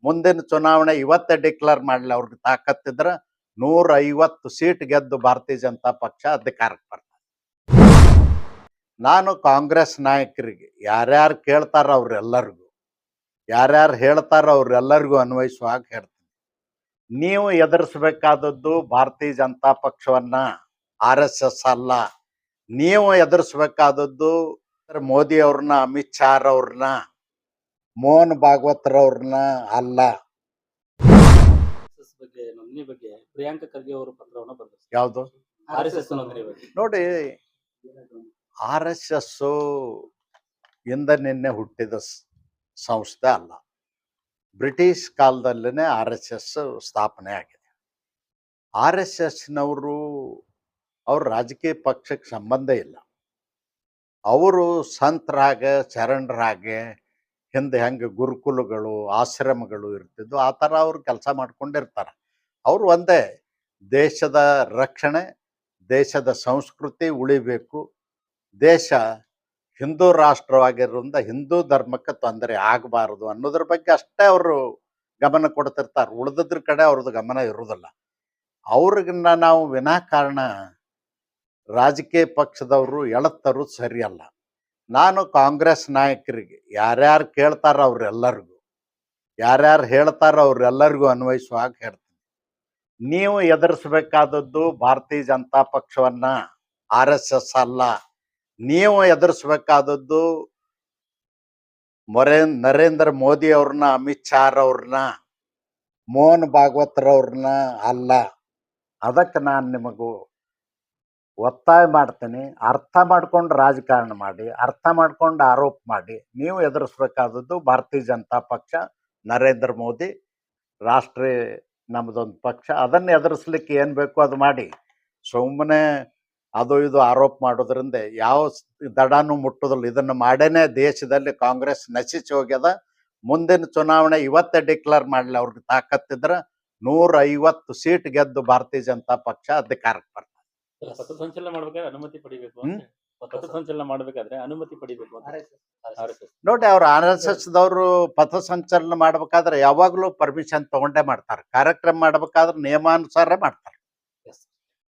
ಮುಂದಿನ ಚುನಾವಣೆ ಇವತ್ತೇ ಡಿಕ್ಲೇರ್ ಮಾಡಲಿ. ಅವ್ರಿಗೆ ತಾಕತ್ತಿದ್ರೆ 150 ಸೀಟ್ ಗೆದ್ದು ಭಾರತೀಯ ಜನತಾ ಪಕ್ಷ ಅಧಿಕಾರಕ್ಕೆ ಬರ್ತದೆ. ನಾನು ಕಾಂಗ್ರೆಸ್ ನಾಯಕರಿಗೆ ಯಾರ್ಯಾರು ಕೇಳ್ತಾರ ಅವ್ರೆಲ್ಲರಿಗೂ, ಯಾರ್ಯಾರು ಹೇಳ್ತಾರ ಅವ್ರೆಲ್ಲರಿಗೂ ಅನ್ವಯಿಸುವಾಗ ಹೇಳ್ತೀನಿ, ನೀವು ಎದುರಿಸಬೇಕಾದದ್ದು ಭಾರತೀಯ ಜನತಾ ಪಕ್ಷವನ್ನ, RSS ಅಲ್ಲ. ನೀವು ಎದುರಿಸಬೇಕಾದದ್ದು ಮೋದಿ ಅವ್ರನ್ನ, ಅಮಿತ್ ಶಾ ಅವ್ರನ್ನ, ಮೋಹನ್ ಭಾಗವತ್ರವ್ರನ್ನ ಅಲ್ಲ. ಬಗ್ಗೆ ನೋಂದಣಿ ಬಗ್ಗೆ ಪ್ರಿಯಾಂಕಾ ಖರ್ಗೆ ಅವರು ಪತ್ರವನ್ನು ಬರೆದರು. ಯಾವುದು? RSS ನೋಂದಣಿ ಬಗ್ಗೆ. ನೋಡಿ, RSS ಇಂದ ನಿನ್ನೆ ಹುಟ್ಟಿದ ಸಂಸ್ಥೆ ಅಲ್ಲ. ಬ್ರಿಟಿಷ್ ಕಾಲದಲ್ಲೇ RSS ಸ್ಥಾಪನೆ ಆಗಿದೆ. RSSನವರು ಅವ್ರ ರಾಜಕೀಯ ಪಕ್ಷಕ್ಕೆ ಸಂಬಂಧ ಇಲ್ಲ. ಅವರು ಸಂತರಾಗ, ಶರಣರಾಗೆ, ಹಿಂದೆ ಹೆಂಗೆ ಗುರುಕುಲಗಳು, ಆಶ್ರಮಗಳು ಇರ್ತಿದ್ವು, ಆ ಥರ ಅವ್ರು ಕೆಲಸ ಮಾಡ್ಕೊಂಡಿರ್ತಾರೆ. ಅವರು ಒಂದೇ, ದೇಶದ ರಕ್ಷಣೆ, ದೇಶದ ಸಂಸ್ಕೃತಿ ಉಳಿಬೇಕು, ದೇಶ ಹಿಂದೂ ರಾಷ್ಟ್ರವಾಗಿರೋದ್ರಿಂದ ಹಿಂದೂ ಧರ್ಮಕ್ಕೆ ತೊಂದರೆ ಆಗಬಾರದು ಅನ್ನೋದ್ರ ಬಗ್ಗೆ ಅಷ್ಟೇ ಅವರು ಗಮನ ಕೊಡ್ತಿರ್ತಾರೆ. ಉಳಿದ್ರ ಕಡೆ ಅವ್ರದ್ದು ಗಮನ ಇರೋದಿಲ್ಲ. ಅವ್ರಿಗನ್ನ ನಾವು ವಿನಾಕಾರಣ ರಾಜಕೀಯ ಪಕ್ಷದವರು ಎಳತ್ತರು ಸರಿಯಲ್ಲ. ನಾನು ಕಾಂಗ್ರೆಸ್ ನಾಯಕರಿಗೆ ಯಾರ್ಯಾರು ಕೇಳ್ತಾರ ಅವ್ರೆಲ್ಲರಿಗೂ, ಯಾರ್ಯಾರು ಹೇಳ್ತಾರ ಅವ್ರೆಲ್ಲರಿಗೂ ಅನ್ವಯಿಸುವಾಗ ಹೇಳ್ತೀನಿ, ನೀವು ಎದುರಿಸಬೇಕಾದದ್ದು ಭಾರತೀಯ ಜನತಾ ಪಕ್ಷವನ್ನ, RSS ಅಲ್ಲ. ನೀವು ಎದುರಿಸಬೇಕಾದದ್ದು ನರೇಂದ್ರ ಮೋದಿ ಅವ್ರನ್ನ, ಅಮಿತ್ ಶಾ ಅವ್ರನ್ನ, ಮೋಹನ್ ಭಾಗವತ್ರವ್ರನ್ನ ಅಲ್ಲ. ಅದಕ್ಕೆ ನಾನು ನಿಮಗೂ ಒತ್ತಾಯ ಮಾಡ್ತೀನಿ, ಅರ್ಥ ಮಾಡ್ಕೊಂಡು ರಾಜಕಾರಣ ಮಾಡಿ, ಅರ್ಥ ಮಾಡ್ಕೊಂಡು ಆರೋಪ ಮಾಡಿ. ನೀವು ಎದುರಿಸ್ಬೇಕಾದದ್ದು ಭಾರತೀಯ ಜನತಾ ಪಕ್ಷ, ನರೇಂದ್ರ ಮೋದಿ, ರಾಷ್ಟ್ರೀಯ ನಮ್ಮದೊಂದು ಪಕ್ಷ. ಅದನ್ನು ಎದುರಿಸ್ಲಿಕ್ಕೆ ಏನು ಬೇಕೋ ಅದು ಮಾಡಿ. ಸುಮ್ಮನೆ ಅದು ಇದು ಆರೋಪ ಮಾಡೋದ್ರಿಂದ ಯಾವ ದಡನೂ ಮುಟ್ಟೋದಿಲ್ಲ. ಇದನ್ನು ಮಾಡೇನೆ ದೇಶದಲ್ಲಿ ಕಾಂಗ್ರೆಸ್ ನಶಿಸಿ ಹೋಗ್ಯದ. ಮುಂದಿನ ಚುನಾವಣೆ ಇವತ್ತೇ ಡಿಕ್ಲೇರ್ ಮಾಡಲಿ. ಅವ್ರಿಗೆ ತಾಕತ್ತಿದ್ರೆ 150 ಸೀಟ್ ಗೆದ್ದು ಭಾರತೀಯ ಜನತಾ ಪಕ್ಷ ಅಧಿಕಾರಕ್ಕೆ ಬರ್ತದೆ. ಪಥಸಂಚಲನ ಮಾಡ್ಬೇಕಾದ್ರೆ ಅನುಮತಿ ಪಡಿಬೇಕು. ಪಥಸಂಚಲನ ಮಾಡ್ಬೇಕಾದ್ರೆ ಅನುಮತಿ ಪಡಿಬೇಕು. ನೋಡಿ, ಅವ್ರು RSSದವರು ಪಥಸಂಚಲನ ಮಾಡ್ಬೇಕಾದ್ರೆ ಯಾವಾಗಲೂ ಪರ್ಮಿಷನ್ ತಗೊಂಡೇ ಮಾಡ್ತಾರೆ. ಕಾರ್ಯಕ್ರಮ ಮಾಡ್ಬೇಕಾದ್ರೆ ನಿಯಮಾನುಸಾರ ಮಾಡ್ತಾರೆ.